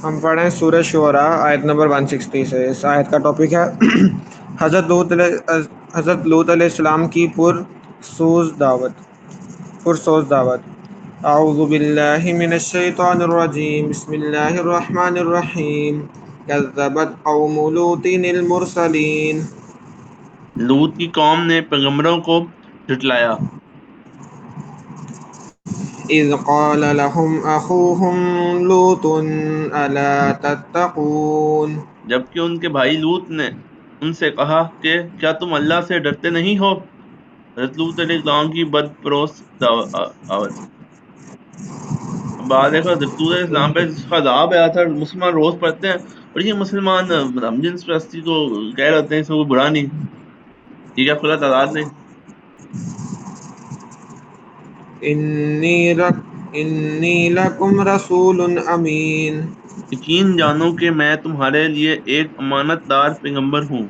ہم پڑھ رہے ہیں سورہ شعراء آیت نمبر 160 سے. اس آیت کا ٹاپک ہے حضرت لوط علیہ السلام کی پرسوز دعوت. اعوذ باللہ من الشیطان الرجیم. بسم اللہ الرحمن الرحیم. کذبت قوم لوط المرسلین. لوط کی قوم نے پیغمبروں کو جھٹلایا اذ قال لهم اخوهم لوط الا تتقون. جبکہ ان کے بھائی لوط نے ان سے کہا کہ کیا تم اللہ سے ڈرتے نہیں ہو. حضرت لوط علیہ السلام کی بدپروس دعوت. بات دیکھو، حضرت لوط علیہ السلام پہ جس کا عذاب آیا تھا، مسلمان روز پڑھتے ہیں اور یہ مسلمان ہم جنس پرستی کو کہہ رہے ہوتے ہیں، اس میں کوئی برا نہیں، ٹھیک ہے، کھلا تعداد نہیں. انی لکم رسول امین. یقین جانو کہ میں تمہارے لیے ایک امانت دار پیغمبر ہوں.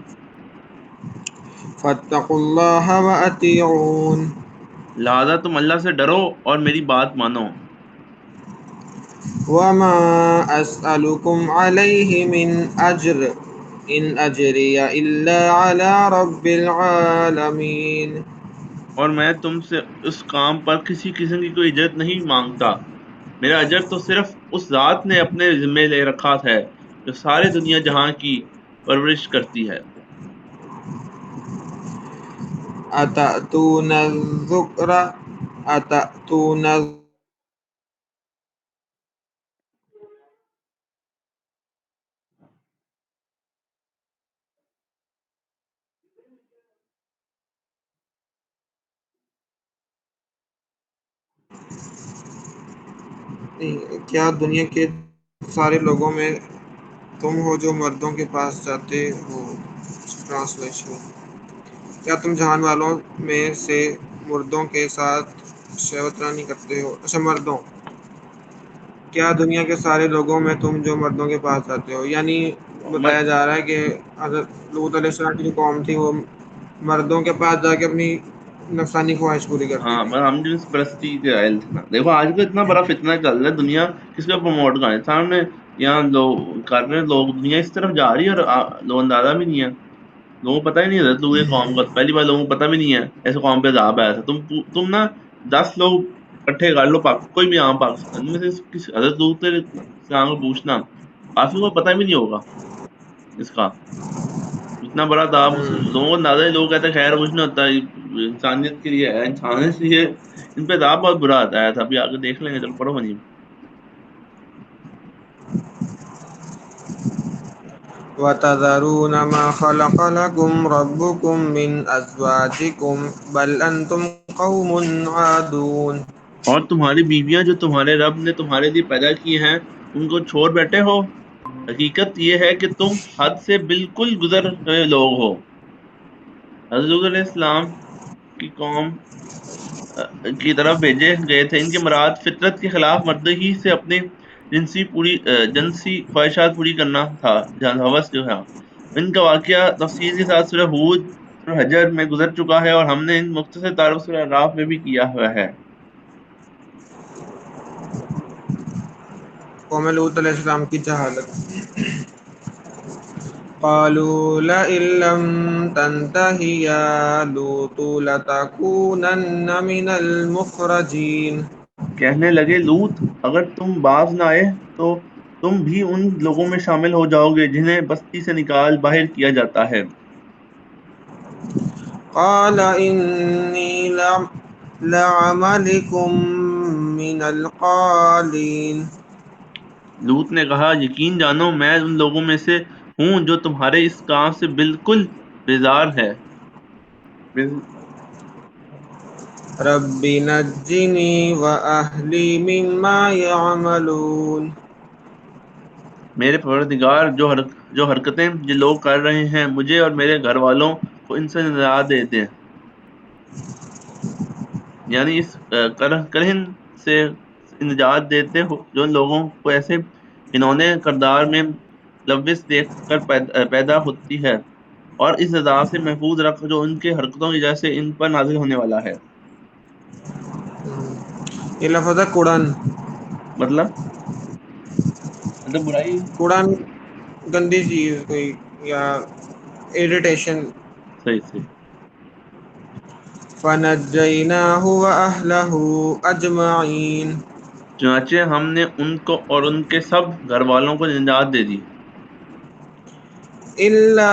فاتقوا اللہ واطیعون. لہذا تم اللہ سے ڈرو اور میری بات مانو. وما اسألکم علیہ من اجر ان اجری الا علی رب العالمین. اور میں تم سے اس کام پر کسی قسم کی کوئی اجرت نہیں مانگتا، میرا اجر تو صرف اس ذات نے اپنے ذمے لے رکھا ہے جو سارے دنیا جہاں کی پرورش کرتی ہے. اتأتون الذکر اتأتون کیا دنیا کے سارے لوگوں میں تم ہو جو مردوں کے پاس جاتے ہو. ٹرانسلیشن. کیا تم جہان والوں میں سے مردوں کے ساتھ شیوت رانی کرتے ہو. اچھا، مردوں. کیا دنیا کے سارے لوگوں میں تم جو مردوں کے پاس جاتے ہو، یعنی بتایا جا رہا ہے کہ حضرت لوط علیہ السلام کی جو قوم تھی وہ مردوں کے پاس جا کے اپنی نفسانی خواہش پوری کرتی ہاں، تھی. بس ہم جنس پرستی کے قائل تھے نا. دیکھو آج کل اتنا بڑا فتنہ چل رہا ہے، دنیا کس کا پروموٹ کرے سامنے یہاں لوگ کر رہے ہیں، لوگ دنیا اس طرف جا رہی ہے اور لوگ اندازہ بھی نہیں ہے. لوگوں کو پتہ ہی نہیں حضرت لوگ قوم کا، پہلی بار لوگوں کو پتہ بھی نہیں ہے ایسے قوم پہ عذاب آیا تھا. تم نا 10 لوگ اکٹھے کر لو، کوئی بھی عام پاکستان میں سے حضرت لوط علیہ السلام کو پوچھنا، کافی کو پتہ بھی نہیں ہوگا اس کا اتنا بڑا تھا. لوگوں کو اندازہ ہی، لوگ کہتے ہیں خیر کچھ نہیں ہوتا، یہ انسانیت کے لیے ہے، انسانیت کے لیے ان پہ عذاب بہت برا آتا ہے. ابھی آگے دیکھ لیں گے، چلو پڑھو نہیں. وَتَذَرُونَ مَا خَلَقَ لَكُمْ رَبُّكُم مِّنْ أَزْوَاجِكُمْ بَلْ أَنتُمْ قَوْمٌ عَادُونَ. اور تمہاری بیویاں جو تمہارے رب نے تمہارے لیے پیدا کی ہیں ان کو چھوڑ بیٹھے ہو. حقیقت یہ ہے کہ تم حد سے بالکل گزر رہے لوگ ہو. حضرت علیہ السلام کی قوم کی طرف بھیجے گئے تھے. ان کی مراد فطرت کے خلاف مردی سے اپنی جنسی خواہشات پوری کرنا تھا، ہوس جو ہے. ان کا واقعہ تفصیل کے ساتھ سورہ ہود، سورہ حجر میں گزر چکا ہے، اور ہم نے ان مختصر تعارف سورہ اعراف میں بھی کیا ہوا ہے. قوم لوط علیہ السلام کی جہالت. قالوا لئن لم تنته يا لوط لتكونن من المخرجين. کہنے لگے، لوط اگر تم باز نہ آئے تو تم بھی ان لوگوں میں شامل ہو جاؤ گے جنہیں بستی سے نکال باہر کیا جاتا ہے. قال إني لعملكم من القالين. لوط نے کہا، یقین جانو میں ان لوگوں میں سے ہوں جو تمہارے اس کام سے بالکل بیزار ہے. رب نجني وأهلي مما يعملون. میرے پروردگار، جو حرکتیں یہ لوگ کر رہے ہیں مجھے اور میرے گھر والوں کو ان سے نجات دے دیں. یعنی اس کرہن سے نجات دیتے ہو جو لوگوں کو ایسے گھنونے کردار میں ملوث دیکھ کر پیدا ہوتی ہے، اور اس عذاب سے محفوظ رکھ جو ان کے حرکتوں کی وجہ سے ان پر نازل ہونے والا ہے. یہ لفظ ہے قرآن. مطلب مطلب برائی. کوڑا گندی چیز کوئی یا اریٹیشن. صحیح صحیح. فنجیناہ واہلہ اجمعین. چنانچہ ہم نے ان کو اور ان کے سب گھر والوں کو نجات دے دی الا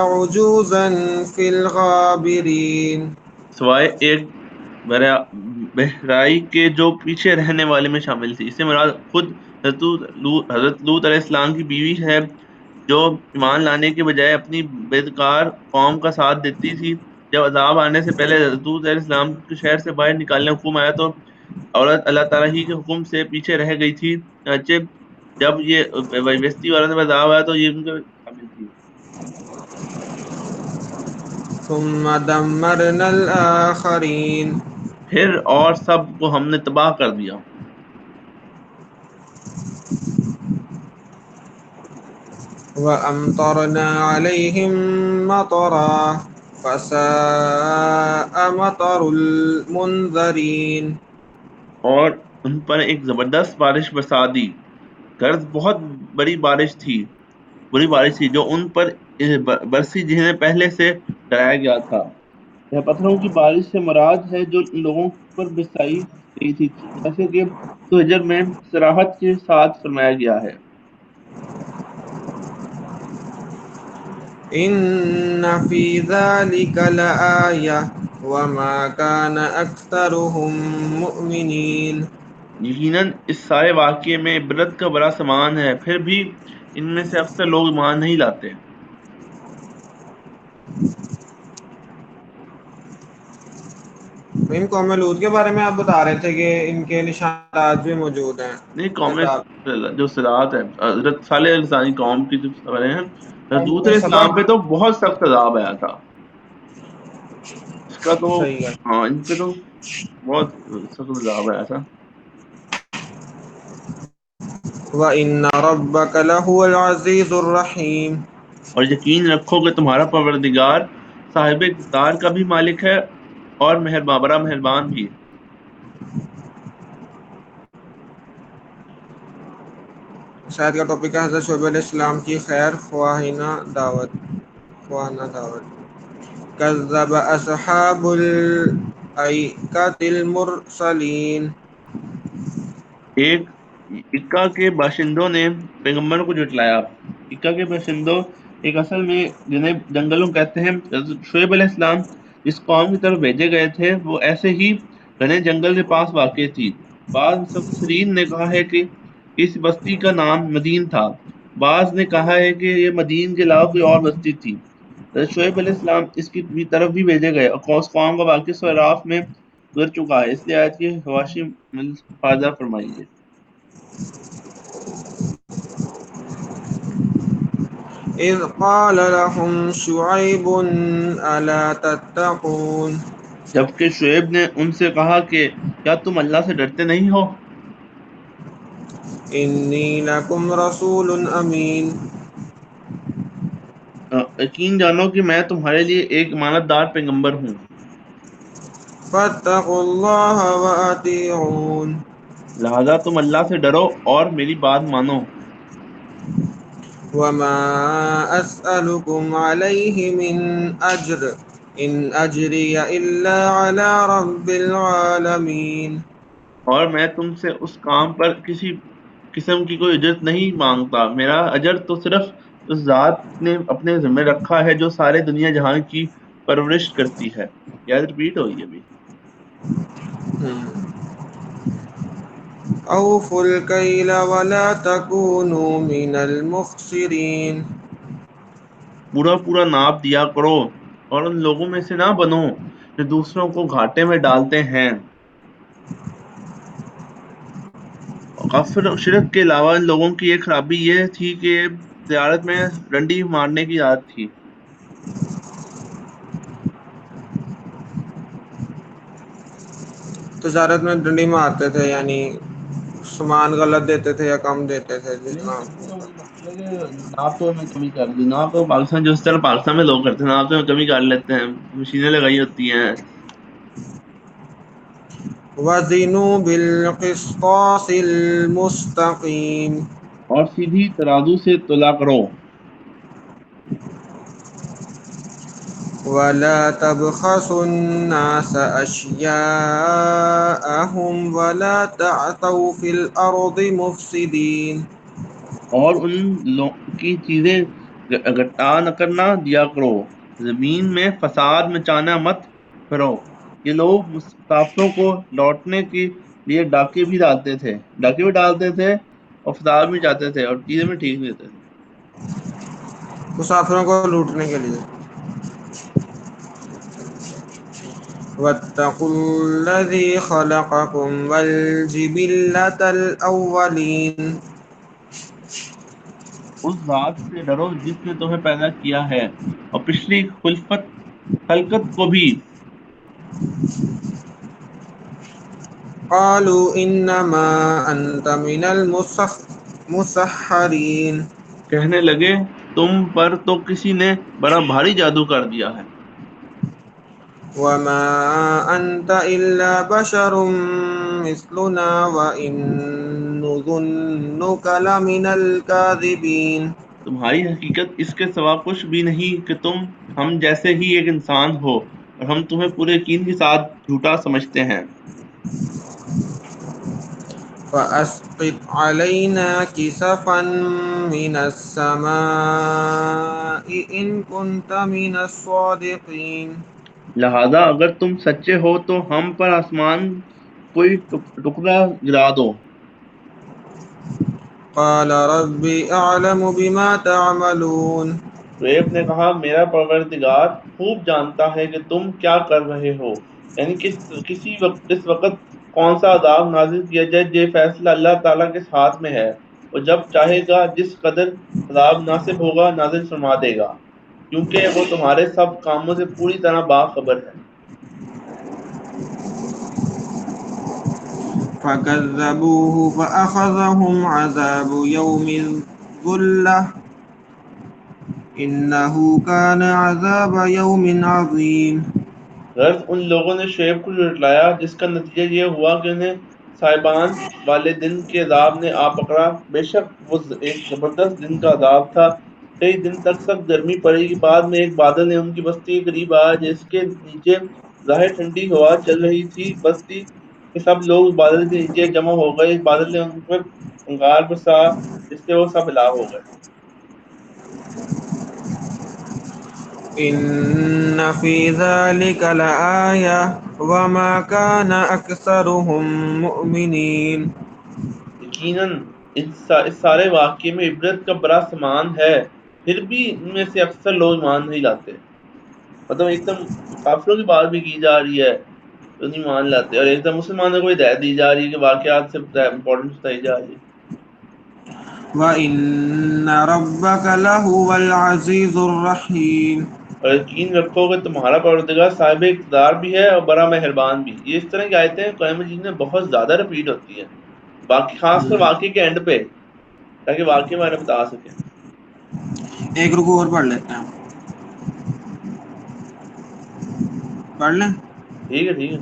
عجوزا فی الغابرین. سوائے ایک بہرائی کے جو پیچھے رہنے والے میں شامل تھی. اس سے مراد خود حضرت لوط علیہ السلام کی بیوی ہے جو ایمان لانے کے بجائے اپنی بدکار قوم کا ساتھ دیتی تھی. جب عذاب آنے سے پہلے حضرت لوط علیہ السلام کے شہر سے باہر نکالنے کا حکم آیا تو عورت اللہ تعالیٰ ہی کے حکم سے پیچھے رہ گئی تھی. چنانچہ جب یہ وسطی والوں میں عذاب آیا تو یہ ان کے شامل تھی. ثم دمرنا الآخرین. پھر اور سب کو ہم نے تباہ کر دیا. وَأَمْطَرْنَا عَلَيْهِمْ مَطَرًا فَسَاءَ مَطَرُ الْمُنذَرِينَ. اور ان پر ایک زبردست بارش برسا دی. غرض بہت بڑی بارش تھی بری بارش تھی جو ان پر برسی جنہیں پہلے سے ڈرایا گیا تھا. یہ پتھروں کی بارش سے مراد ہے جو ان لوگوں پر برسائی گئی تھی جیسے کہ تو ہجر میں صراحت کے ساتھ فرمایا گیا ہے. إِنَّ فِي ذَلِكَ لَآيَةً وَمَا كَانَ أَكْثَرُهُم مُؤْمِنِينَ. یقیناً اس سارے واقعے میں عبرت کا بڑا سامان ہے پھر بھی ان میں سے اکثر لوگ ایمان نہیں لاتے. ان قوم لوط کے بارے میں آپ بتا رہے تھے کہ ان کے نشانات بھی موجود ہیں نہیں قوم عذاب. جو صراعت ہے حضرت صالح علیہ السلام کی قوم کی جو خبریں ہیں حضرت لوط کوئی علیہ السلام سبب. پہ تو بہت سخت عذاب آیا تھا. اس کا تو صحیح ہے. ہاں ان پہ تو بہت سخت عذاب آیا تھا. وَإِنَّ رَبَّكَ لَهُوَ الْعَزِيزُ الرَّحِيمُ. اور یقین رکھو کہ تمہارا پروردگار صاحب اقتدار کا بھی مالک ہے اور بڑا مہربان بھی. شاید کا ٹاپک ہے حضرت شعیب علیہ السلام کی خیر خواہانہ دعوت. کذب اصحاب الایکۃ المرسلین. ایک اکا کے باشندوں نے پیغمبر کو جھٹلایا. اکا کے باشندوں ایک اصل میں جنہیں جنگلوں کہتے ہیں. حضرت شعیب علیہ السلام جس قوم کی طرف بھیجے گئے تھے وہ ایسے ہی گھنے جنگل کے پاس واقع تھی. بعض مفسرین نے کہا ہے کہ اس بستی کا نام مدین تھا. بعض نے کہا ہے کہ یہ مدین کے علاوہ کوئی اور بستی تھی. حضرت شعیب علیہ السلام اس کی طرف بھی بھیجے گئے اور اس قوم کا واقعہ سورہ اعراف میں گزر چکا ہے اس لیے آیت کی حواشی مفاضہ فرمائیے. اذ قال لهم شعیب الا تتقون. جبکہ شعیب نے ان سے کہا کہ کیا تم اللہ سے ڈرتے نہیں ہو. انی لکم رسول امین. یقین جانو کہ میں تمہارے لیے ایک امانت دار پیغمبر ہوں. فاتقوا اللہ واطیعون. لہذا تم اللہ سے ڈرو اور میری بات مانو. وما اسألكم علیہ من اجر ان اجری الا علی رب العالمین. اور میں تم سے اس کام پر کسی قسم کی کوئی اجرت نہیں مانگتا. میرا اجر تو صرف اس ذات نے اپنے ذمہ رکھا ہے جو سارے دنیا جہان کی پرورش کرتی ہے. یاد رپیٹ ہوئی ابھی. اوفوا الکیل ولا تکونوا من المخسرین. پورا پورا ناپ دیا کرو اور ان لوگوں میں سے نہ بنو جو دوسروں کو گھاٹے میں ڈالتے ہیں. غفر شرک کے علاوہ ان لوگوں کی ایک خرابی یہ تھی کہ تجارت میں ڈنڈی مارنے کی عادت تھی. تجارت میں ڈنڈی مارتے تھے یعنی سامان غلط دیتے تھے یا کم دیتے تھے نہیں جتنا. ڈنڈی تو مطلب ناپ تو میں کمی کر دی. ناپ تو پاکستان جو اس طرح پاکستان میں لوگ کرتے ہیں ناپ تو میں کمی کر لیتے ہیں. مشینیں لگائی ہوتی ہیں. وزنوا بالقسطاس المستقیم. اور سیدھی ترازو سے تلا کرو. ولا تبخسوا الناس أشياءهم ولا تعثوا في الأرض مفسدين. اور ان کی چیزیں گٹا نہ کرنا دیا کرو، زمین میں فساد مچانا مت کرو. یہ لوگ مسافروں کو لوٹنے کے لیے ڈاکے بھی ڈالتے تھے اور فساد بھی چاہتے تھے اور چیزیں بھی ٹھیک نہیں دیتے تھے. مسافروں کو لوٹنے کے لیے. واتقوا الذي خلقكم والجبلة الأولين. اس ذات سے ڈرو جس نے تمہیں پیدا کیا ہے اور پچھلی خلقت کو بھی. قالوا إنما أنت من المسحرين. کہنے لگے تم پر تو کسی نے بڑا بھاری جادو کر دیا ہے. وما أنت إلا بشر مثلنا وإن نظنك لمن الكاذبين. تمہاری حقیقت اس کے سوا کچھ بھی نہیں کہ تم ہم جیسے ہی ایک انسان ہو، اور ہم تمہیں پورے یقین کے ساتھ جھوٹا سمجھتے ہیں. فأسقط علينا كسفا من السماء إن كنت من الصادقين. لہذا اگر تم سچے ہو تو ہم پر آسمان کوئی ٹکڑا گرا دو. قال رب أعلم بما تعملون. شعیب نے کہا میرا پروردگار خوب جانتا ہے کہ تم کیا کر رہے ہو، یعنی کس وقت کون سا عذاب نازل کیا جائے. یہ فیصلہ اللہ تعالیٰ کے ہاتھ میں ہے، وہ جب چاہے گا جس قدر عذاب ناصب ہوگا نازل فرما دے گا، کیونکہ وہ تمہارے سب کاموں سے پوری طرح باخبر ہے. فكذبوه فأخذهم عذاب يوم الظلة إنه كان عذاب يوم عظيم. غرض ان لوگوں نے شعیب کو جھٹلایا، جس کا نتیجہ یہ ہوا کہ انہیں صاحبان والے دن کے عذاب نے آ پکڑا. بے شک وہ ایک زبردست دن کا عذاب تھا. کئی دن تک سخت گرمی پڑے گی، بعد میں ایک بادل نے ان کی بستی کے قریب آیا جس کے نیچے ظاہر ٹھنڈی ہوا چل رہی تھی. بستی کے سب لوگ اس بادل کے نیچے جمع ہو گئے. اس بادل نے ان پر انگار برسا جس سے وہ سب ہلاک ہو گئے. إن في ذلك لآية وما كان أكثرهم مؤمنين. یقیناً اس سارے واقعے میں عبرت کا بڑا سامان ہے، پھر بھی ان میں سے اکثر لوگ ایمان نہیں لاتے. مطلب ایک دم کافروں کی بات بھی کی جا رہی ہے تو نہیں مان لاتے، اور ایک دم مسلمانوں کو ہدایت دی جا رہی ہے کہ واقعات سے امپورٹنس بتائی جا رہی ہے. وَإِنَّ رَبَّكَ لَهُوَ الْعَزِيزُ الرَّحِيمُ. اور یقین رکھو کہ تمہارا پروردگار صاحب اقتدار بھی ہے اور بڑا مہربان بھی. یہ اس طرح کی آیتیں قرآن مجید میں بہت زیادہ رپیٹ ہوتی ہیں، باقی خاص کر واقعے کے اینڈ پہ، تاکہ واقعے بارے میں بتا سکیں. ایک رکوع اور پڑھ لیتے ہیں، پڑھ لیں. ٹھیک ہے ٹھیک ہے.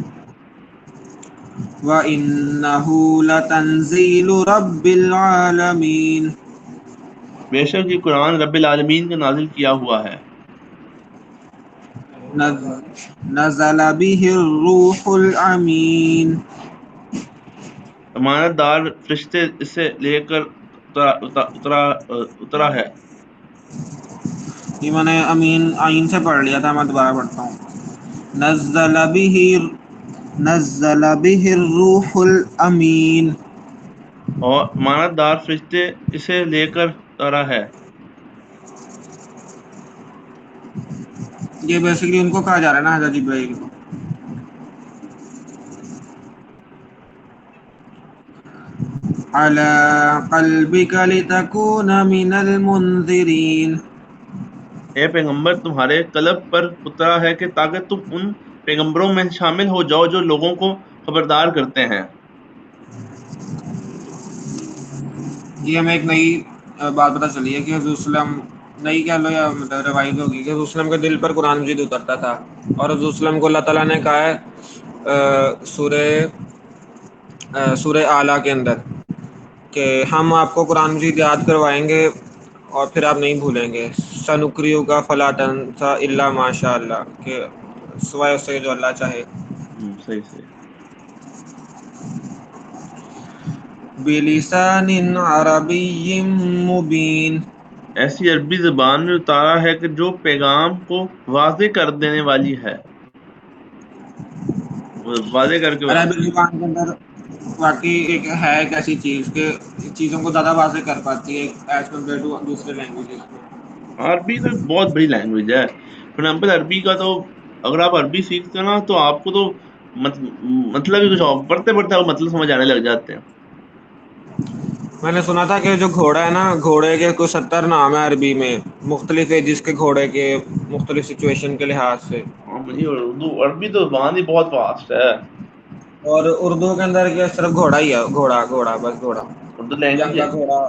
وَإِنَّهُ لَتَنزِيلُ رَبِّ الْعَالَمِينَ. بے شک یہ قرآن رب العالمین کا نازل کیا ہوا ہے. نزل به الروح الأمين. امانت دار فرشتے اسے لے کر اترا ہے. یہ میں نے امین آئین سے پڑھ لیا تھا، میں دوبارہ پڑھتا ہوں. نزل به الروح الامین. اور امانت دار فرشتے اسے لے کر اترا ہے. یہ بیسیکلی ان کو کہا جا رہا ہے نا، حضرت جبرائیل کو. علی قلبک لتکون من المنذرین. اے پیغمبر تمہارے قلب پر اترا ہے کہ تاکہ تم ان پیغمبروں میں شامل ہو جاؤ جو لوگوں کو خبردار کرتے ہیں. یہ ہمیں ایک نئی بات پتہ چلی ہے کہ حضور صلی اللہ علیہ وسلم، نئی کہہ لو یا روایت ہوگی، کہ حضور صلی اللہ علیہ وسلم کے دل پر قرآن مجید اترتا تھا، اور حضور صلی اللہ علیہ وسلم کو اللہ تعالیٰ نے کہا ہے سورہ اعلیٰ کے اندر کہ ہم آپ کو قرآن مجید یاد کروائیں گے اور پھر آپ نہیں بھولیں گے. سنکریو کا فلا تنسا الا ماشاء اللہ، کہ سوائے اس سے جو اللہ چاہے. صحیح صحیح. بِلِسَانٍ عَرَبِيٍّ مُبِينٍ. ایسی عربی زبان میں اتارا ہے کہ جو پیغام کو واضح کر دینے والی ہے. واضح کر کے عربی زبان کے اندر واقعی ایک ایسی چیز کہ چیزوں کو زیادہ واضح کر پاتی ہے ایز کمپیئر ٹو دوسرے لینگویجز میں. عربی تو ایک بہت بڑی لینگویج ہے. فار ایگزامپل عربی کا تو اگر آپ عربی سیکھتے ہیں نا تو آپ کو تو مطلب ہی کچھ اور پڑھتے پڑھتے آپ مطلب سمجھ آنے لگ جاتے ہیں. میں نے سنا تھا کہ جو گھوڑا ہے نا، گھوڑے کے کچھ 70 نام ہے عربی میں، مختلف ایجز کے گھوڑے کے، مختلف سچویشن کے لحاظ سے. ہاں مجھے اردو عربی تو زبان ہی بہت واسٹ ہے. اور اردو کے اندر کیا صرف گھوڑا ہی ہے، گھوڑا گھوڑا بس گھوڑا. اردو لینگویج ہے. جنگا گھوڑا،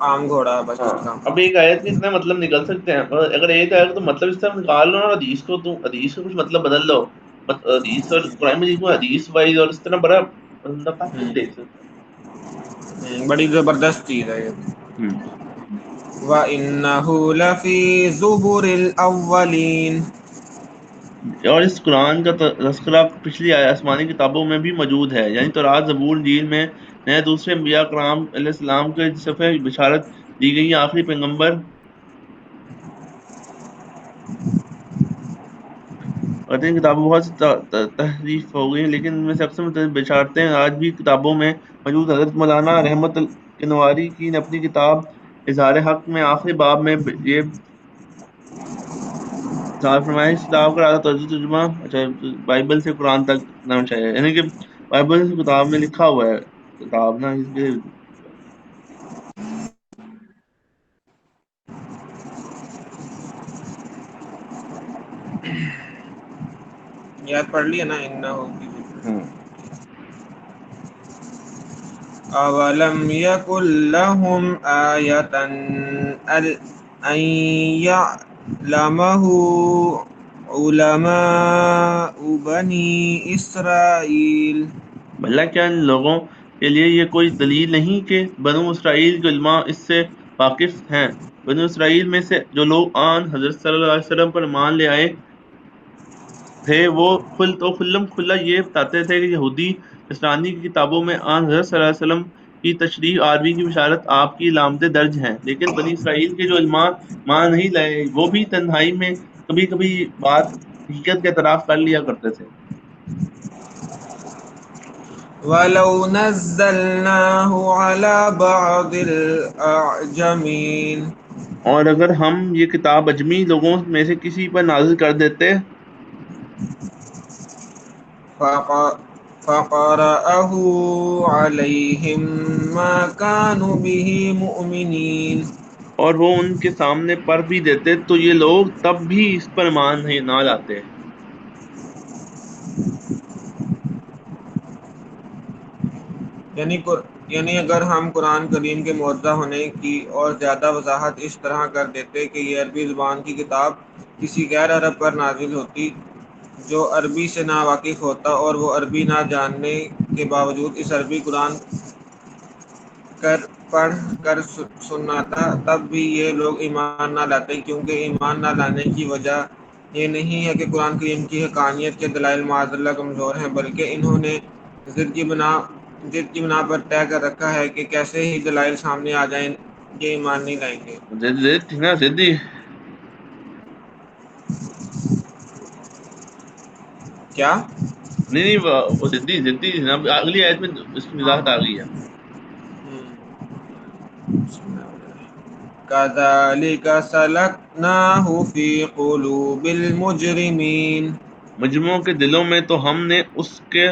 عام گھوڑا، بس ہاں اتنا. اب ایک آیت کے اتنا مطلب نکل سکتے ہیں، اگر ایک آیت تو مطلب اس طرح نکال لو نا، حدیث کو تو حدیث کو کچھ مطلب بدل لو. حدیث اور قرآن مجید کو حدیث وائز اور اس طرح بڑا بندہ پیکج دیکھ سکتا بڑی زبردست چیز ہے یہ. ہے. وَإِنَّهُ لَفِي زُبُرِ الْأَوَّلِينَ. اور اس قرآن کا تذکرہ پچھلی آسمانی کتابوں میں بھی موجود ہے، یعنی تورات، زبور، انجیل میں نئے دوسرے انبیاء کرام علیہ السلام کے صفحے بشارت دی گئی. آخری پیغمبر اور ان کتابوں بہت سی تحریف ہو گئی، لیکن ان میں سے اکثر متعدد بشارتیں آج بھی کتابوں میں موجود. حضرت مولانا رحمت کنواری کی نے اپنی کتاب اظہار حق میں آخری باب میں یہ ظاہر فرمایا. اس کتاب کا اعلیٰ ترجمہ بائبل سے قرآن تک نام چاہیے، یعنی کہ بائبل کی کتاب میں لکھا ہوا ہے کتاب نا اس کے. یاد پڑھ لیا نا، انہو. ہاں اولم یکن لهم آیة ان یعلمہ علماء بنی اسرائیل. بھلا کیا ان لوگوں کے لیے یہ کوئی دلیل نہیں کہ بنو اسرائیل کے علماء اس سے واقف ہیں؟ بنو اسرائیل میں سے جو لوگ آن حضرت صلی اللہ علیہ وسلم پر ایمان لے آئے تھے وہ خلم کھلا یہ بتاتے تھے کہ یہودی نصرانی کی کتابوں میں آن حضرت صلی اللہ علیہ وسلم کی تشریح، آدمی کی بشارت، آپ کی علامتیں درج ہیں. لیکن بنی اسرائیل کے جو علماء مان نہیں لائے وہ بھی تنہائی میں کبھی کبھی بات حقیقت کا اعتراف کر لیا کرتے تھے. وَلَوْ نَزَّلْنَاهُ عَلَى بَعْضِ الْأَعْجَمِينَ. اور اگر ہم یہ کتاب اجمی لوگوں میں سے کسی پر نازل کر دیتے فَقَرَأَهُ عَلَيْهِمْ مَا كَانُوا بِهِ مُؤْمِنِينَ. اور وہ ان کے سامنے پڑھ بھی دیتے تو یہ لوگ تب بھی اس پر ایمان نہ لاتے. یعنی اگر ہم قرآن کریم کے معجزہ ہونے کی اور زیادہ وضاحت اس طرح کر دیتے کہ یہ عربی زبان کی کتاب کسی غیر عرب پر نازل ہوتی جو عربی سے ناواقف ہوتا، اور وہ عربی نہ جاننے کے باوجود اس عربی قرآن پڑھ کر سناتا، تب بھی یہ لوگ ایمان نہ لاتے، کیونکہ ایمان نہ لانے کی وجہ یہ نہیں ہے کہ قرآن کریم کی حقانیت کے دلائل معاذ اللہ کمزور ہیں، بلکہ انہوں نے ضد کی بنا پر طے کر رکھا ہے کہ کیسے ہی دلائل سامنے آ جائیں یہ ایمان نہیں لائیں گے. زد تھی نا زدی. کیا؟ نہیں وہ زدی زدی اگلی آیت میں اس کی ہاں وضاحت ہاں. آ گئی ہے. كَذَلِكَ سَلَكْنَاهُ فِي قُلُوبِ الْمُجْرِمِينَ. مجرموں کے دلوں میں تو ہم نے اس کے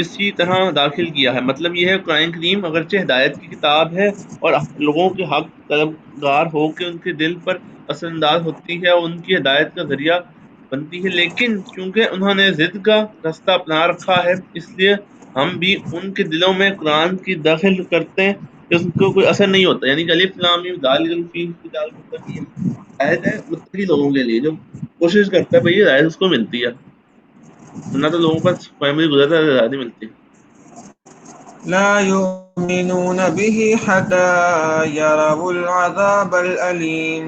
اسی طرح داخل کیا ہے. مطلب یہ ہے قرآن کریم اگرچہ ہدایت کی کتاب ہے اور لوگوں کے حق طلبگار ہو کے ان کے دل پر اثر انداز ہوتی ہے اور ان کی ہدایت کا ذریعہ بنتی ہے، لیکن چونکہ انہوں نے ضد کا راستہ اپنا رکھا ہے اس لیے ہم بھی ان کے دلوں میں قرآن کی داخل کرتے ہیں کہ اس کو کوئی اثر نہیں ہوتا. یعنی کہ الف لام میم ذالک الکتاب کا مطلب یہ آیت ہے متقی لوگوں کے لیے جو کوشش کرتا ہے بھائی ہدایت اس کو ملتی ہے، ورنہ تو لوگوں کا فیملی گزرتا ہے ہدایت نہیں ملتی. لا يؤمنون به حتى يروا العذاب الأليم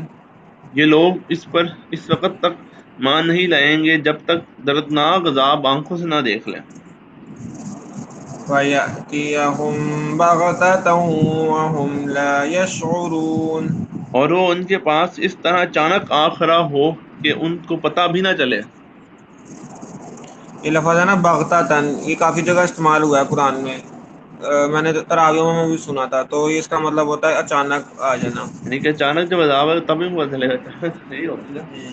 یہ لوگ اس وقت تک مان نہیں لائیں گے جب تک دردناک عذاب آنکھوں سے نہ دیکھ لیں. فيأتيهم بغتة وهم لا يشعرون اور وہ ان کے پاس اس طرح اچانک آ کھڑا ہو کہ ان کو پتہ بھی نہ چلے. یہ لفظ ہے نا بغتتاً، یہ کافی جگہ استعمال ہوا ہے قرآن میں. میں نے تراویحوں میں بھی سنا تھا. تو اس کا مطلب ہوتا ہے اچانک آ جانا. یعنی کہ اچانک جب عذاب آئے تب ہی پتہ چلے گا. یہی ہوتا ہے.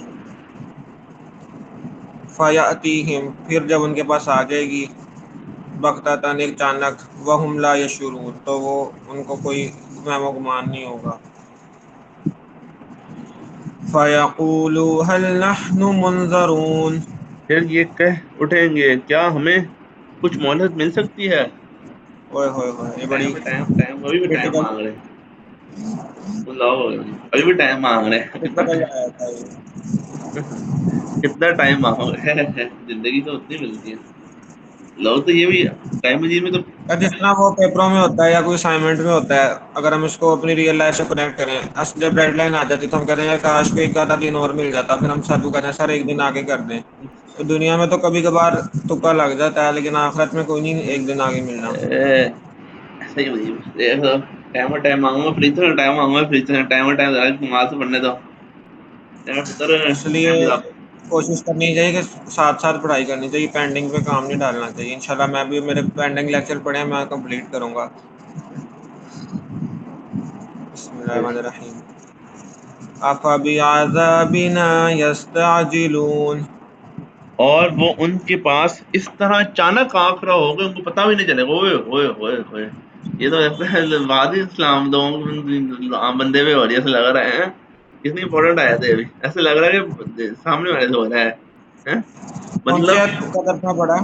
فَيَأْتِيهِمْ، پھر جب ان کے پاس آ جائے گی، بغتتاً ایک اچانک، وَهُمْ لَا يَشْعُرُونَ، تو وہ ان کو کوئی وہم و گمان نہیں ہوگا. فَيَقُولُوا هَلْ نَحْنُ مُنظَرُونَ، پھر یہ کہہ اٹھیں گے کیا ہمیں کچھ مہلت مل سکتی ہے. اوئے ہوئے ہوئے، یہ بڑی ٹائم ابھی بھی ٹائم کریٹیکل. مانگ رہے ہیں. اللہ ابھی بھی ٹائم مانگ رہے کریٹیکل آیا تھا یہ. ہیں. کتنا ٹائم مانگو گے. زندگی تو اتنی ملتی ہے. لوگ تو یہ بھی ٹائم مجید میں تو یا جس طرح وہ پیپروں میں ہوتا ہے یا کوئی اسائنمنٹ میں ہوتا ہے، اگر ہم اس کو اپنی ریئل لائف سے کنیکٹ کریں، جب ڈیڈ لائن آ جاتی تو ہم کہتے ہیں کاش کو ایک آدھا دن اور مل جاتا. پھر ہم سر کو کہتے ہیں سر ایک دن آگے کر دیں. تو دنیا میں تو کبھی کبھار تکا لگ جاتا ہے، لیکن آخرت میں کوئی نہیں ایک دن آگے ملنا. ایسا ہی مجھے ٹائم مانگوں گا فری سے ٹائم مانگوں گا فری سے ٹائم نماز سے پڑھنے دو. اس لیے کوشش کرنی چاہیے کہ ساتھ ساتھ پڑھائی کرنی چاہیے، پینڈنگ پہ کام نہیں ڈالنا چاہیے. انشاءاللہ میں بھی میرے پینڈنگ لیکچر پڑھے ہیں، میں کمپلیٹ کروں گا. بسم اللہ الرحمن الرحیم. افبعذابنا یستعجلون، اور وہ ان کے پاس اس طرح اچانک آ کھڑا ہو گئے ان کو پتہ بھی نہیں چلے. ہوئے ہوئے ہوئے ہوئے. یہ تو وادی اسلام دو عام بندے پہ ہو رہی ہے. ایسے لگ رہا ہے کتنی امپورٹنٹ آیا تھا. ابھی ایسے لگ رہا ہے کہ سامنے والے سے ہو رہا ہے. کون سی مطلب آیت کا ترجمہ پڑھا؟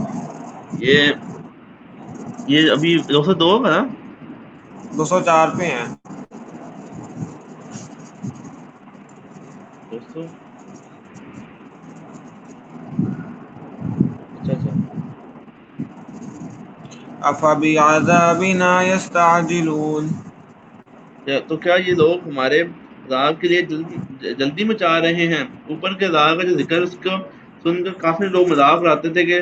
یہ ابھی 202 کا نا 204 پہ ہیں. 200. اچھا اچھا. افبعذابنا یستعجلون، تو کیا یہ لوگ ہمارے عذاب کے لیے جلدی مچا رہے ہیں. اوپر کے عذاب کا جو ذکر اس کو سن کر کافی لوگ مذاق اڑاتے تھے کہ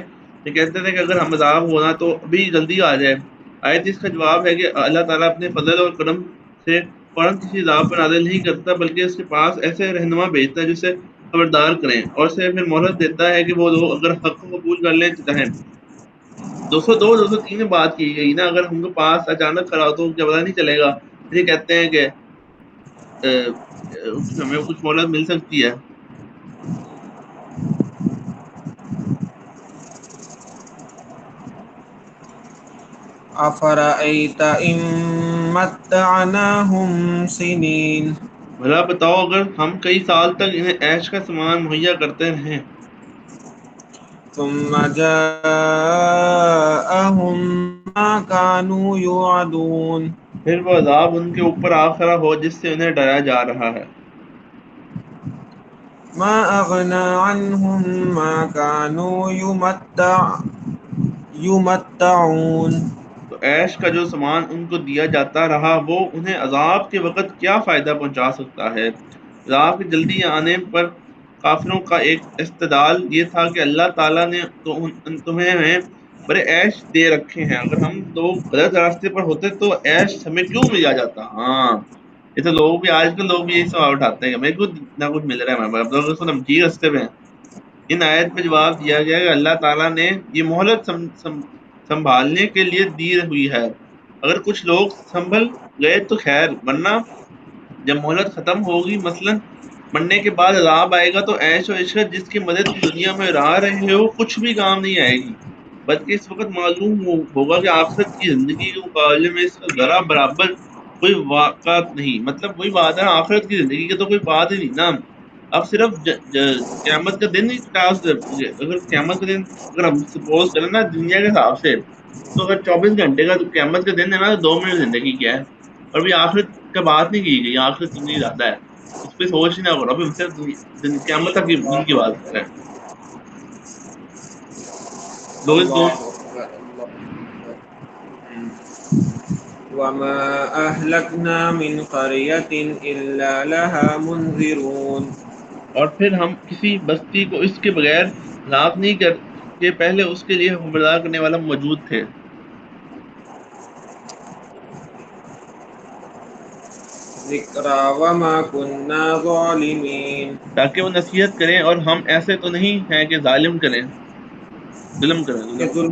یہ کہتے تھے کہ اگر ہم عذاب ہونا تو ابھی جلدی آ جائے. آیت اس کا جواب ہے کہ اللہ تعالیٰ اپنے فضل اور کرم سے فوراً کسی عذاب پر نازل نہیں کرتا، بلکہ اس کے پاس ایسے رہنما بھیجتا ہے جسے خبردار کریں اور اسے پھر مہلت دیتا ہے کہ وہ لوگ اگر حق کو قبول کر لیں چاہیں. 203 میں بات کی گئی نا اگر ہم کو پاس اچانک کرا تو کیا پتا نہیں چلے گا. یہ کہتے ہیں کہ ہمیں کچھ مہلت مل سکتی ہے. افرأیت ان متعناہم سنین، بھلا بتاؤ اگر ہم کئی سال تک انہیں عیش کا سامان مہیا کرتے رہیں ثم جاءہم ما كانوا یوعدون، پھر وہ عذاب ان کے اوپر آ کھڑا ہو جس سے انہیں ڈرایا جا رہا ہے. ما اغنى عنهم ما كانوا یمتعون، تو عیش کا جو سامان ان کو دیا جاتا رہا وہ انہیں عذاب کے وقت کیا فائدہ پہنچا سکتا ہے. عذاب کے جلدی آنے پر کافروں کا ایک استدلال یہ تھا کہ اللہ تعالیٰ نے تمہیں بڑے عیش دے رکھے ہیں. اگر ہم لوگ غلط راستے پر ہوتے تو عیش ہمیں کیوں ملا جاتا. ہاں یہ تو لوگ بھی آج کل لوگ بھی یہی سوال اٹھاتے ہیں کہ ہمیں کچھ نہ کچھ مل رہا ہے ہمارے پاس ہم ٹھیک راستے پہ ہیں. ان آیت میں جواب دیا گیا کہ اللہ تعالیٰ نے یہ مہلت سنبھالنے کے لیے دی ہوئی ہے. اگر کچھ لوگ سنبھل گئے تو خیر، ورنہ جب مہلت ختم ہوگی مثلا مرنے کے بعد عذاب آئے گا تو عیش و عشرت جس کی مدد کی دنیا میں راہ رہے ہو کچھ بھی کام نہیں آئے گی. بلکہ اس وقت معلوم ہوگا کہ آخرت کی زندگی کے مقابلے میں اس کا ذرا برابر کوئی واقعات نہیں. مطلب وہی بات ہے آخرت کی زندگی کی تو کوئی بات ہی نہیں نا. اب صرف قیامت کا دن ہی ٹاسک. اگر قیامت کا دن اگر ہم سپوز کریں نا دنیا کے حساب سے تو اگر 24 گھنٹے کا قیامت کا دن ہے نا تو 2 منٹ زندگی کیا ہے. اور بھی آخرت کا بات نہیں کی گئی. آخرت کتنی زیادہ ہے اس پہ سوچ ہی نہ کرو. ابھی ہم صرف قیامت تک دن کی بات کر رہے ہیں. لوگ اللہ اکبر اللہ اکبر. وما أهلكنا من قرية إلا لها منذرون اور پھر ہم کسی بستی کو اس کے بغیر ہلاک نہیں کر کہ پہلے اس کے لیے خبردار کرنے والا موجود تھے، ذكرى وما كنا ظالمين تاکہ وہ نصیحت کریں، اور ہم ایسے تو نہیں ہیں کہ ظلم کریں يذل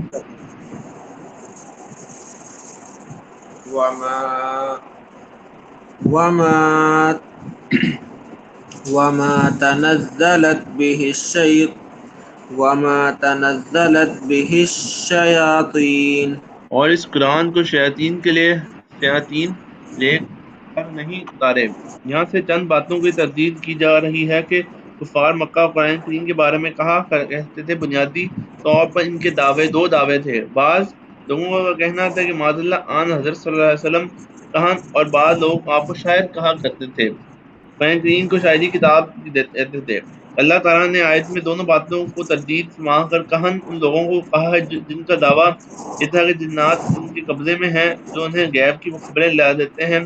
وما وما وما تنزلت به الشيط وما تنزلت به الشياطين اور اس قرآن کو شیاطین لے کر نہیں اتارے۔ یہاں سے چند باتوں کی تردید کی جا رہی ہے کہ کفار مکہ قرآن کریم کے بارے میں کہتے تھے۔ بنیادی طور پر ان کے دو دعوے تھے۔ بعض لوگوں کا کہنا تھا کہ معاذ اللہ آن حضرت صلی اللہ علیہ وسلم کہن، اور بعض لوگ آپ کو شاعر کہا کرتے تھے۔ قرآن کریم کو شاعری کتاب کہتے تھے۔ اللہ تعالیٰ نے آیت میں دونوں باتوں کو تردید فرما کر کہن ان لوگوں کو کہا ہے جن کا دعویٰ یہ تھا کہ جنات ان کے قبضے میں ہیں، جو انہیں غیب کی خبریں لا دیتے ہیں۔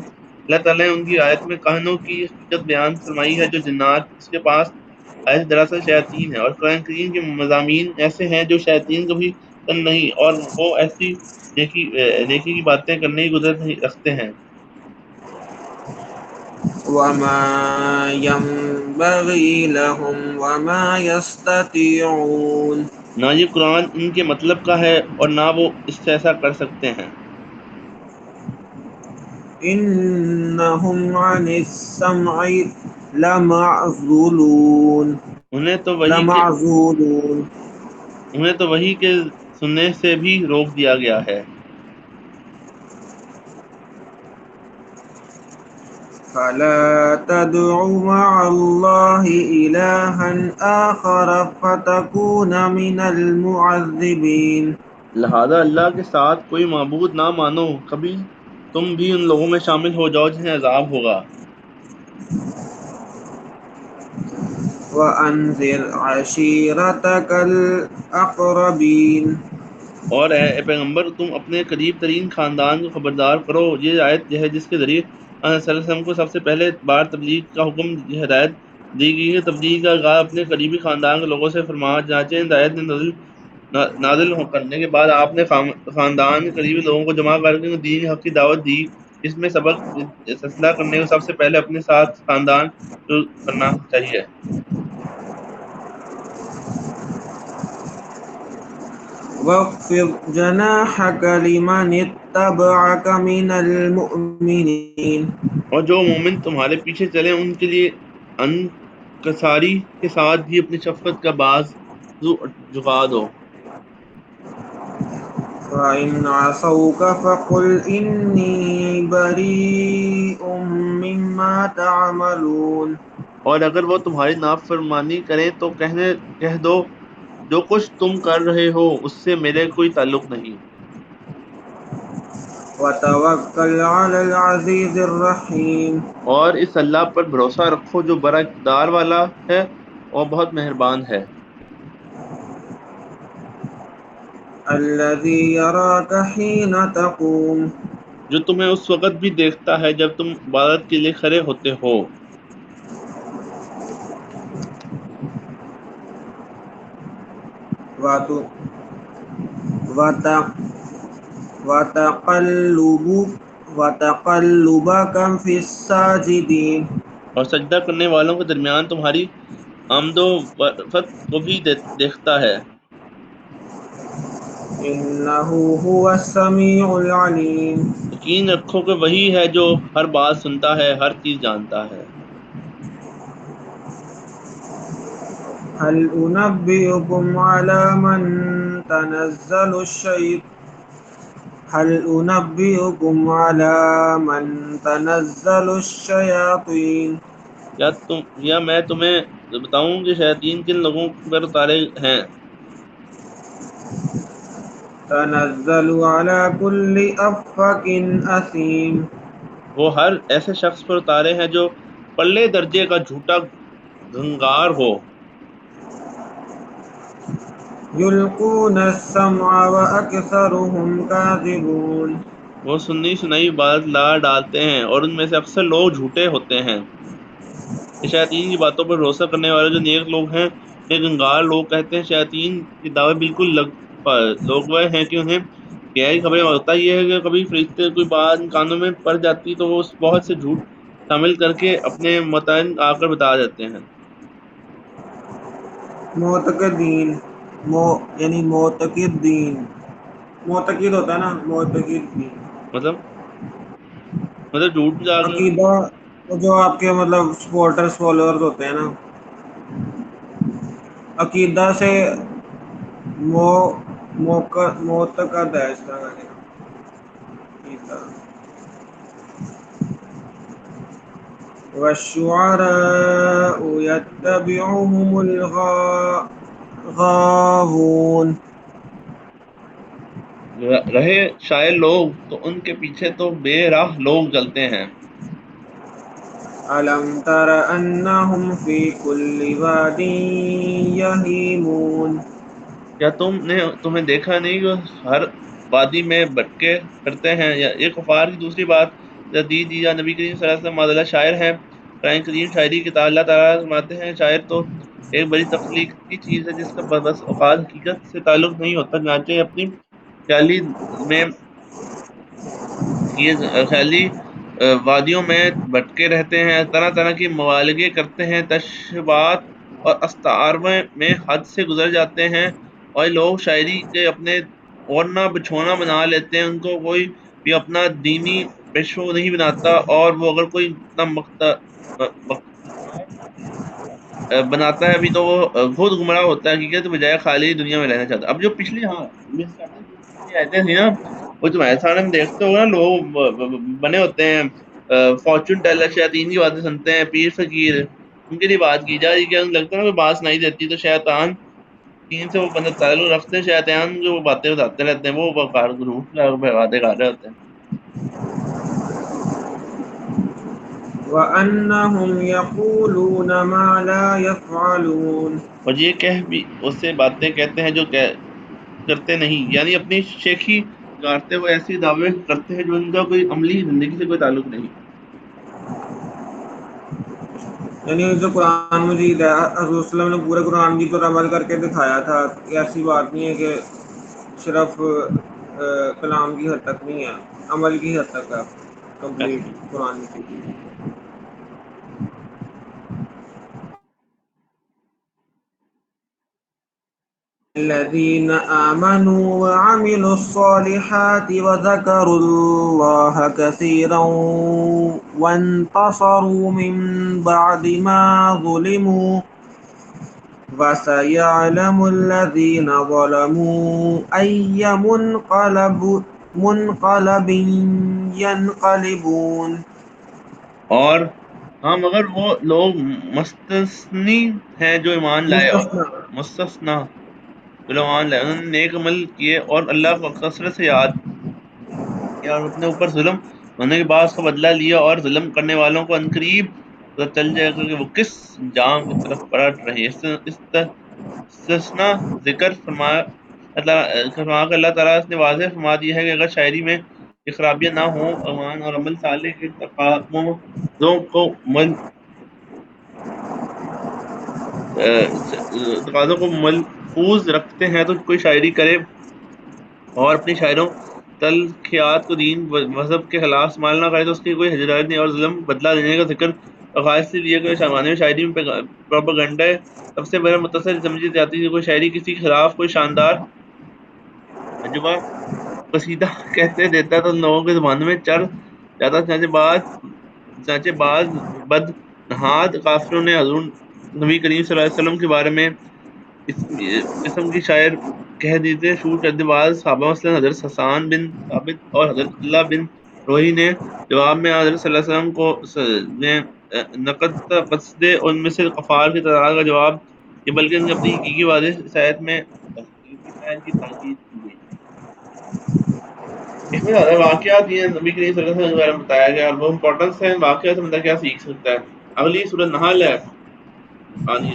اللہ تعالیٰ نے ان کی آیت میں کہنوں کی حقیقت بیان فرمائی ہے جو جنات اس کے پاس آئے دراصل شیاطین ہیں، اور قرآن کریم کے مضامین ایسے ہیں جو شیاطین کبھی کن نہیں، اور وہ ایسی نیکی کی باتیں کرنے کی قدرت رکھتے ہیں۔ وما ينبغي لهم وما يستطيعون نہ یہ قرآن ان کے مطلب کا ہے اور نہ وہ اس سے ایسا کر سکتے ہیں۔ إنهم عن السمع لمعزولون انہیں لمعزولون تو وحی کے سننے سے بھی روک دیا گیا ہے۔ فلا تدع مع الله إلها آخر فتكون من المعذبين لہذا اللہ کے ساتھ کوئی معبود نہ مانو، کبھی تم بھی ان لوگوں میں شامل ہو جاؤ جنہیں عذاب ہوگا۔ وأنذر عشيرتك الأقربين اور اے پیغمبر تم اپنے قریب ترین خاندان کو خبردار کرو۔ یہ آیت ہے جس کے ذریعے صلی اللہ علیہ وسلم کو سب سے پہلے بار تبلیغ کا حکم ہدایت دی گئی ہے۔ تبلیغ کا آغاز اپنے قریبی خاندان کے لوگوں سے فرما، چنانچہ ہدایت نازل کرنے کے بعد آپ نے خاندان کے قریبی لوگوں کو جمع کر کے دین حق کی دعوت دی۔ اس میں سبق اصلاح کرنے کو سب سے پہلے اپنے ساتھ خاندان شروع کرنا چاہیے۔ واخفض جناحك لمن اتبعك من المؤمنين اور جو مومن تمہارے پیچھے چلیں ان کے لیے انکساری کے ساتھ بھی اپنی شفقت کا بازو جھکا دو۔ فإن عصوك فقل إني بريء مما تعملون اور اگر وہ تمہاری نافرمانی کریں تو کہہ دو جو کچھ تم کر رہے ہو اس سے میرے کوئی تعلق نہیں۔ وتوكل على العزيز الرحيم اور اس اللہ پر بھروسہ رکھو جو بڑا اقتدار والا ہے اور بہت مہربان ہے۔ الذي يراك حين تقوم جو تمہیں اس وقت بھی دیکھتا ہے جب تم عبادت کے لیے کھڑے ہوتے ہو۔ وت- وت- وتقلبك في الساجدين اور سجدہ کرنے والوں کے درمیان تمہاری آمد و رفت کو بھی دیکھتا ہے۔ إنه هو السميع العليم یقین رکھو کہ وہی ہے جو ہر بات سنتا ہے، ہر چیز جانتا ہے۔ هل أنبئكم على من تنزل الشيطان هل أنبئكم على من تنزل الشياطين یا میں تمہیں بتاؤں کہ شیاطین کن لوگوں پر اتارے ہیں؟ تنزل على كل أفك أثيم وہ ہر ایسے شخص پر اتارے ہیں جو پلے درجے کا جھوٹا گھنگار ہو۔ يلقون السمع وأكثرهم كاذبون وہ سنی سنائی بات لا ڈالتے ہیں اور ان میں سے اکثر لوگ جھوٹے ہوتے ہیں. شیاطین کی باتوں پر بھروسہ کرنے والے جو نیک لوگ ہیں نیک انگار لوگ کہتے ہیں شیاطین کے دعوے بالکل لوگ وہ ہیں کہ انہیں گہری خبریں. ہوتا یہ ہے کہ کبھی فرشتے کوئی بات ان کانوں میں پڑ جاتی تو وہ اس بہت سے جھوٹ شامل کر کے اپنے متعین آ کر بتا دیتے ہیں. معتقدین یعنی معتقد دین، معتقد ہوتا ہے نا، معتقد دین. مطلب جھوٹ جا کے. عقیدہ جو آپ کے مطلب سپورٹرز فالوورز ہوتے ہیں نا، عقیدہ سے معتقد ہے اس طرح کا عقیدہ. والشعراء يتبعهم الغاوون. رہے شاعر لوگ تو ان کے پیچھے تو بے راہ لوگ چلتے ہیں. ألم تر أنهم في كل واد يهيمون. کیا تمہیں دیکھا نہیں کہ ہر وادی میں بھٹکے کرتے ہیں. یا ایک کفار کی دوسری بات جدید یا نبی کریم صلی اللہ علیہ وسلم معدلہ شاعر ہیں. قرآن کریم شاعری کی اللہ تعالیٰ فرماتے ہیں شاعر تو ایک بڑی تخلیقی چیز ہے جس کا بس اوقات حقیقت سے تعلق نہیں ہوتا. چنانچہ اپنی خیالی میں یہ خیالی وادیوں میں بھٹکے رہتے ہیں، طرح طرح کی مبالغے کرتے ہیں، تشبیہات اور استعارے میں حد سے گزر جاتے ہیں. اور یہ لوگ شاعری کے اپنے اوڑھنا بچھونا بنا لیتے ہیں. ان کو کوئی بھی اپنا دینی پیشو نہیں بناتا، اور وہ اگر کوئی اپنا مختار بناتا ہے ابھی تو وہ خود گمراہ ہوتا ہے حقیقت بجائے خالی دنیا میں رہنا چاہتا ہے. اب جو پچھلی پچھلی آیتیں تھیں نا، وہ تمہارے سامنے میں دیکھتے ہو نا، لوگ بنے ہوتے ہیں فارچون ٹیلر، شیاطین کی باتیں سنتے ہیں، پیر فقیر ان کے لیے بات کی جا رہی. کیا لگتا ہے نا کوئی بات سنائی دیتی تو شیطان دین سے وہ بندہ تعلق رکھتے ہیں، شیطان جو باتیں بتاتے رہتے ہیں وہ باتیں کر رہے ہوتے ہیں. وأنهم يقولون ما لا يفعلون. اور یہ کہہ بھی اس سے باتیں کہتے ہیں جو کرتے نہیں، یعنی اپنی شیخی گارتے ہوئے ایسی دعوے کرتے ہیں جو ان کا کوئی عملی زندگی سے کوئی تعلق نہیں. یعنی جو قرآن مجید ہے، حضور صلی اللہ علیہ وسلم نے پورے قرآن کی پر عمل کر کے دکھایا تھا. یہ ایسی بات نہیں ہے کہ صرف کلام کی حد تک نہیں ہے، عمل کی حد تک ہے کمپلیٹ قرآن کی. الذين آمنوا وعملوا الصالحات وذكروا الله كثيرا وانتصروا من بعد ما ظلموا وسيعلم الذين ظلموا أي منقلب ينقلبون. اور ہاں مگر وہ لوگ مستثنی ہیں جو ایمان لائے، اور مستثنى. مستثنا جو لوگ ایمان لائے، انہوں نے نیک عمل کیے اور اللہ کو کثرت سے یاد کیا اور اپنے اوپر ظلم ہونے کے بعد اس کا بدلہ لیا. اور ظلم کرنے والوں کو عنقریب پتہ چل جائے گا کہ وہ کس انجام کی طرف پلٹ رہے. استثنا ذکر فرمایا کہ اللہ تعالیٰ نے واضح فرما دیا ہے کہ اگر شاعری میں یہ خرابیاں نہ ہوں، ایمان اور عمل صالح کے تقاضوں کو ملفوظ رکھتے ہیں تو کوئی شاعری کرے اور اپنی شاعروں تلخیات کو دین مذہب کے خلاف استعمال نہ کرے تو اس کی کوئی ہجرت نہیں. اور ظلم بدلہ دینے کا ذکر خاص سے لیے کہ شاعری شاعری میں پروپیگنڈا سب سے بڑا متصل سمجھی جاتی ہے. کوئی شاعری کسی کے خلاف کوئی شاندار عجبہ قصیدہ کہتے دیتا تو لوگوں کے زبانوں میں چڑھ جاتا. چنانچہ بعض بد نہاد کافروں نے حضور نبی کریم صلی اللہ علیہ وسلم کے بارے میں اس قسم کی شاعر کہہ دیتے شروع کر دی. بعض صحابہ مثلا حضرت حسان بن ثابت اور حضرت اللہ بن روحی نے جواب میں حضرت صلی اللہ علیہ وسلم کو نے نقد قصدے ان میں سے کفار کی تعداد کا جواب یہ بلکہ ان نے اپنی حقیقی واضح شاید میں حقیقی شاعر کی تنقید کی گئی. اس میں زیادہ واقعات یہ نبی کریم صلی اللہ علیہ وسلم کے بارے میں بتایا گیا اور وہ امپورٹنس ہے ان واقعات سے بندہ کیا سیکھ سکتا ہے. اگلی سورۃ نحل ہے،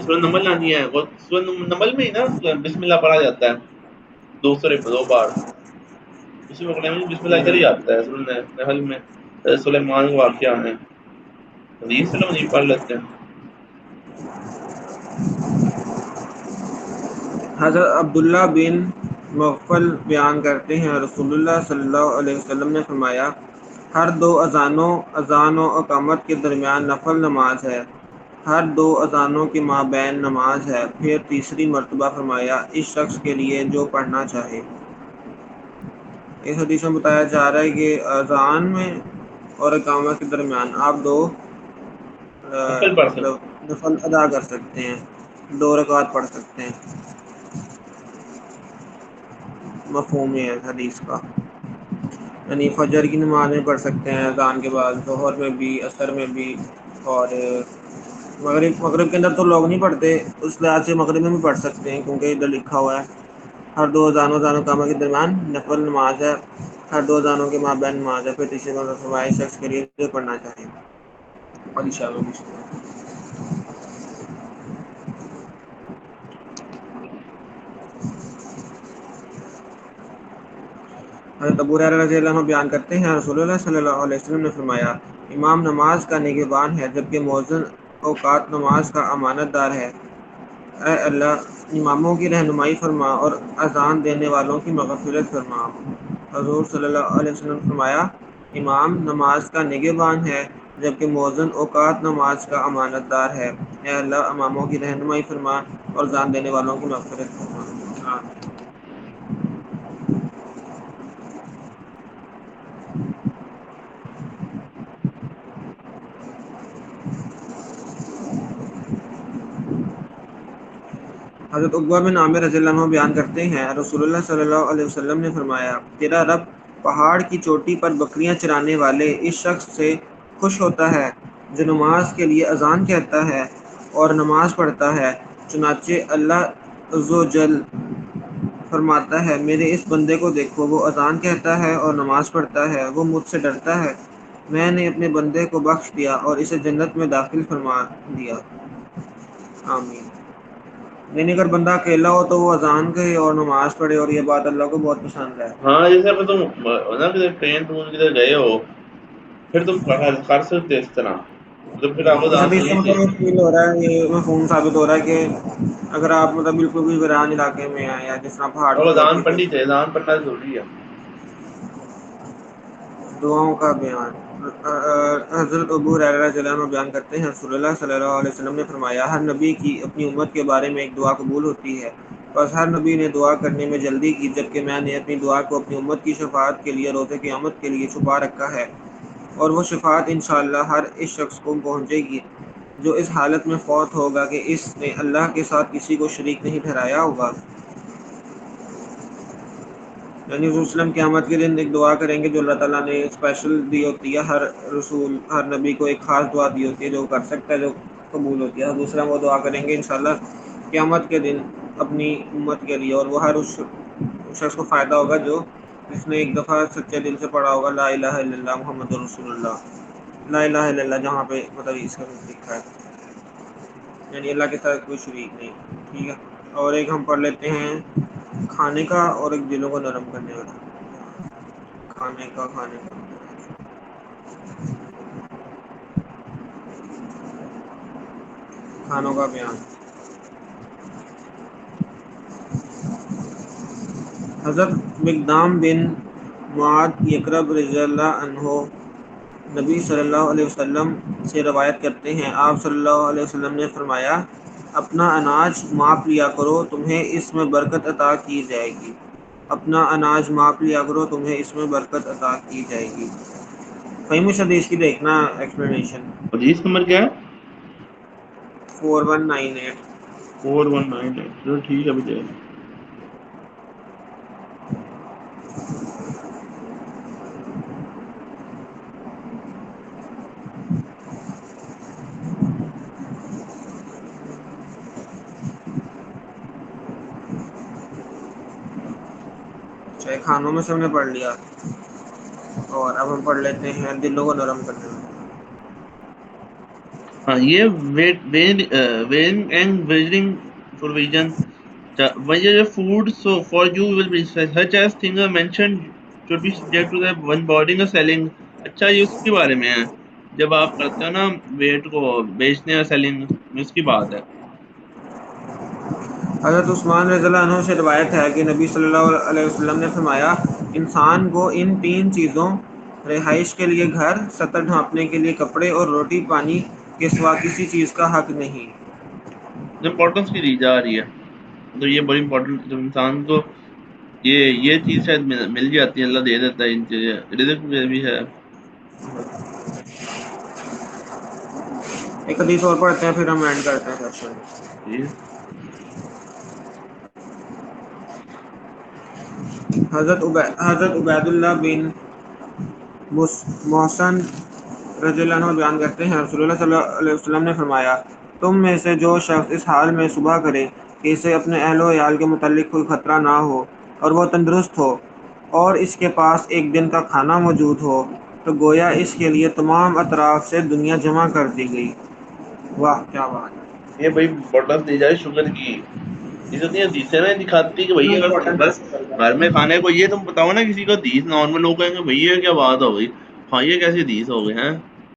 سورۃ نمل آنی ہے. وہ سورۃ نمل میں ہی نا بسم اللہ پڑھا جاتا ہے دو بار. اسی بقرے میں بسم اللہ ادھر ہی آتا ہے سورۃ نحل میں سلیمان کا واقعہ ہے، حدیث سے لوگ نہیں پڑھ لیتے ہیں. حضرت عبداللہ بن مغفل بیان کرتے ہیں رسول اللہ صلی اللہ علیہ وسلم نے فرمایا ہر دو اذان و اقامت کے درمیان نفل نماز ہے، ہر دو اذانوں کے مابین نماز ہے، پھر تیسری مرتبہ فرمایا اس شخص کے لیے جو پڑھنا چاہے. اس حدیث میں بتایا جا رہا ہے کہ اذان میں اور اقامت کے درمیان آپ دو نفل پڑھ مطلب سکتے نفل ادا کر سکتے ہیں، 2 رکعت پڑھ سکتے ہیں. مفہوم ہے حدیث کا، یعنی فجر کی نماز میں پڑھ سکتے ہیں اذان کے بعد، ظہر میں بھی، عصر میں بھی، اور مغرب کے اندر تو لوگ نہیں پڑھتے، اس لحاظ سے مغرب میں بھی پڑھ سکتے ہیں کیونکہ ادھر لکھا ہوا ہے ہر دو اذانوں اقامت کے درمیان نفل نماز ہے، ہر دو اذانوں کے مابین نماز ہے، پھر تیسری مرتبہ اس شخص کے لیے جو پڑھنا چاہیے. حضرت ابو ہریرہ رضی اللہ عنہ بیان کرتے ہیں رسول اللہ صلی اللہ علیہ وسلم نے فرمایا امام نماز کا نگہبان ہے جبکہ مؤذن اوقات نماز کا امانت دار ہے. اے اللہ اماموں کی رہنمائی فرما اور اذان دینے والوں کی مغفرت فرما. حضور صلی اللہ علیہ وسلم نے فرمایا امام نماز کا نگہبان ہے جبکہ مؤذن اوقات نماز کا امانت دار ہے. اے اللہ اماموں کی رہنمائی فرما اور اذان دینے والوں کی مغفرت فرما. حضرت عقبہ بن عامر رضی اللہ عنہ بیان کرتے ہیں رسول اللہ صلی اللہ علیہ وسلم نے فرمایا تیرا رب پہاڑ کی چوٹی پر بکریاں چرانے والے اس شخص سے خوش ہوتا ہے جو نماز کے لیے اذان کہتا ہے اور نماز پڑھتا ہے. چنانچہ اللہ عز و جل فرماتا ہے میرے اس بندے کو دیکھو، وہ اذان کہتا ہے اور نماز پڑھتا ہے، وہ مجھ سے ڈرتا ہے، میں نے اپنے بندے کو بخش دیا اور اسے جنت میں داخل فرما دیا. آمین. یعنی اگر بندہ اکیلا ہو تو وہ اذان کہے اور نماز پڑھے، اور یہ بات اللہ کو بہت پسند ہے. ہاں جیسے اگر تم نا کسی ٹرین کدھر گئے ہو پھر تم کر سکتے اس طرح، تو پھر آپ کو اس اذان حدیث سے سننی مطلب چاہیے. یہ فیل ہو رہا ہے، یہ مفہوم ثابت ہو رہا ہے کہ اگر آپ مطلب بالکل بھی ویران علاقے میں ہیں یا جس طرح پہاڑ اور کی اذان چوٹی پہ. پڑھنی چاہیے، اذان پڑھنا ضروری ہے. دعاؤں کا بیان. حضرت ابو ہریرہ رضی اللہ عنہ بیان کرتے ہیں رسول اللہ صلی اللہ علیہ وسلم نے فرمایا ہر نبی کی اپنی امت کے بارے میں ایک دعا قبول ہوتی ہے، بس ہر نبی نے دعا کرنے میں جلدی کی جبکہ میں نے اپنی دعا کو اپنی امت کی شفاعت کے لیے روز قیامت کے لیے چھپا رکھا ہے، اور وہ شفاعت انشاءاللہ ہر اس شخص کو پہنچے گی جو اس حالت میں فوت ہوگا کہ اس نے اللہ کے ساتھ کسی کو شریک نہیں ٹھہرایا ہوگا. یعنی رسول وسلم قیامت کے دن ایک دعا کریں گے جو اللہ تعالیٰ نے اسپیشل دی ہوتی ہے، ہر رسول ہر نبی کو ایک خاص دعا دی ہوتی ہے جو کر سکتا ہے، جو قبول ہوتی ہے. دوسرا وہ دعا کریں گے انشاءاللہ قیامت کے دن اپنی امت کے لیے، اور وہ ہر اس شخص کو فائدہ ہوگا جو جس نے ایک دفعہ سچے دل سے پڑھا ہوگا لا الہ الا اللہ محمد رسول اللہ. لا الہ الا اللہ جہاں پہ مطلب اس کا لکھا ہے، یعنی اللہ کے ساتھ کوئی شریک نہیں. ٹھیک ہے، اور ایک ہم پڑھ لیتے ہیں کھانے کا اور ایک دلوں کو نرم کرنے والا. کھانے کا کھانوں کا بیان. حضرت مقدام بن معاد یکرب رضی اللہ عنہ نبی صلی اللہ علیہ وسلم سے روایت کرتے ہیں آپ صلی اللہ علیہ وسلم نے فرمایا اپنا اناج ماپ لیا کرو تمہیں اس میں برکت عطا کی جائے گی. اپنا اناج ماپ لیا کرو تمہیں اس میں برکت عطا کی جائے گی. فہیم حدیث کی دیکھنا ایکسپلینیشن. حدیث نمبر کیا ہے؟ 4198. 4198. چلو ٹھیک ہے ابھی دے. چاہے کھانوں میں سے ہم نے پڑھ لیا، اور اب ہم پڑھ لیتے ہیں دلوں کو نرم کرنے میں. ہاں یہ wearing and wagering provision when your food so for you will be such as things are mentioned should be subject to the one boarding or selling. اچھا یہ اس کے بارے میں ہے، جب آپ کرتے ہو نا ویٹ کو بیچنے اور سیلنگ میں، اس کی بات ہے. حضرت عثمان رضی اللہ عنہ سے روایت ہے کہ نبی صلی اللہ علیہ وسلم نے فرمایا، انسان کو ان تین چیزوں، رہائش کے لیے گھر، سطر ڈھانپنے کے لیے کپڑے اور روٹی پانی کے سوا کسی چیز کا حق نہیں. امپورٹنس کی دی جا رہی ہے، تو یہ بڑی امپورٹنٹ، جب انسان کو یہ چیز شاید مل جاتی ہے، اللہ دے دیتا ہے، ان چیزیں رزق میں بھی ہے. ایک حدیث اور پڑھتے ہیں پھر ہم اینڈ کرتے ہیں سیشن. جی حضرت عبید اللہ بن محسن رضی اللہ عنہ بیان کرتے ہیں، رسول اللہ صلی اللہ علیہ وسلم نے فرمایا، تم میں سے جو شخص اس حال میں صبح کرے کہ اسے اپنے اہل و عیال کے متعلق کوئی خطرہ نہ ہو اور وہ تندرست ہو اور اس کے پاس ایک دن کا کھانا موجود ہو، تو گویا اس کے لیے تمام اطراف سے دنیا جمع کر دی گئی. واہ کیا بات ہے. یہ بھائی امپورٹنس دی جائے شوگر کی. یہ جو حدیثیں نا دکھاتی کہ بھائی اگر بس گھر میں کھانے کو، یہ تم بتاؤ نا کسی کو حدیث، نارمل لوگ کہیں گے بھائی یہ کیا بات ہو گئی، ہاں یہ کیسی حدیث ہو گئی ہیں.